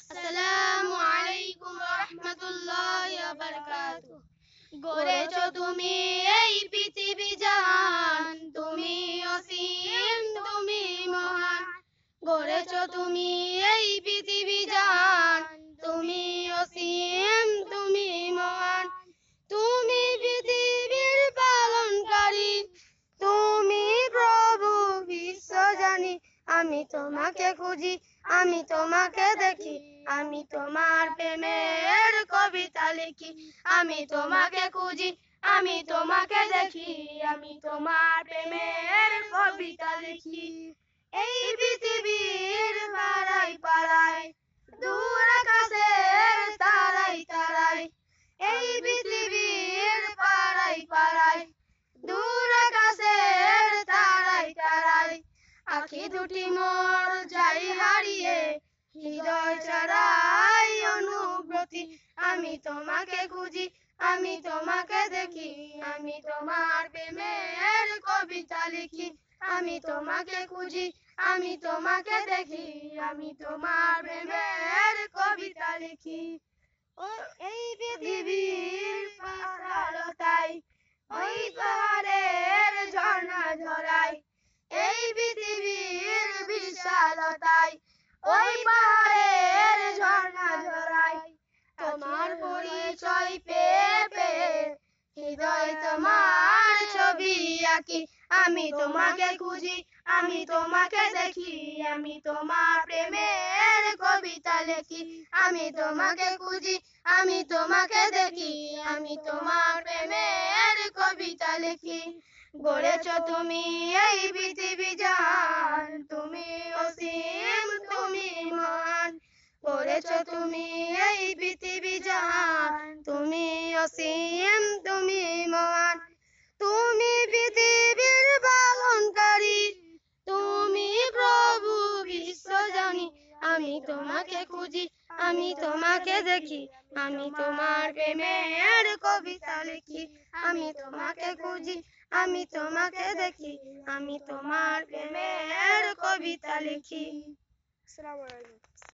আসসালামু আলাইকুম ওয়া রাহমাতুল্লাহি ওয়া বারাকাতুহু। গড়েছো তুমি এই পৃথিবী জাহান, তুমি অসীম তুমি মহান। গড়েছো তুমি এই পৃথিবী জাহান, তুমি অসীম তুমি মহান। তুমি পৃথিবীর পালনকারী, তুমি প্রভু বিশ্বজানি। আমি তোমাকে খুঁজি, আমি তোমাকে দেখি, আমি তোমার প্রেমের কবিতা লিখি। আমি তোমাকে খুঁজি, আমি তোমাকে দেখি, আমি তোমার প্রেমের কবিতা লিখি। এই পৃথিবীর পাড়ায় পাড়ায়, দূর আকাশের তারায় তারায়। এই পৃথিবীর পাড়ায় পাড়ায়, দূর আকাশের তারায় তারায়। আখি দুটি মোর যাই হারিয়ে, হৃদয় ছাড়াই অনুভূতি। আমি তোমাকে খুঁজি, আমি তোমাকে দেখি, আমি তোমার প্রেমের কবিতা লিখি। আমি তোমাকে খুঁজি, আমি তোমাকে দেখি, আমি তোমার প্রেমের কবিতা লিখি। এই পৃথিবীর পাতালতায়, ওই পাহাড়ের ঝর্ণা ঝরায়। এই পৃথিবীর বিশালতায়, ওই পাহাড়ের ঝর্ণা ঝরায়। তোমার পরিচয় পেয়ে পেয়ে, হৃদয় তোমার ছবি আঁকি। আমি তোমাকে খুঁজি, আমি তোমাকে দেখি, আমি তোমার প্রেমের কবিতা লিখি। আমি তোমাকে খুঁজি, আমি তোমাকে দেখি, আমি তোমার প্রেমের কবিতা লিখি। গড়েছো তুমি এই পৃথিবী জাহান, তুমি অসীম তুমি মহান। গড়েছো তুমি এই পৃথিবী জাহান, তুমি অসীম তুমি মহান। তুমি পৃথিবীর পালনকারী, তুমি প্রভু বিশ্বজানি। আমি তোমাকে খুঁজি, আমি তোমাকে দেখি, আমি তোমার প্রেমের কবিতা লিখি। আমি তোমাকে খুঁজি, আমি তোমাকে দেখি, আমি তোমার প্রেমের কবিতা লিখি। আসসালামু আলাইকুম।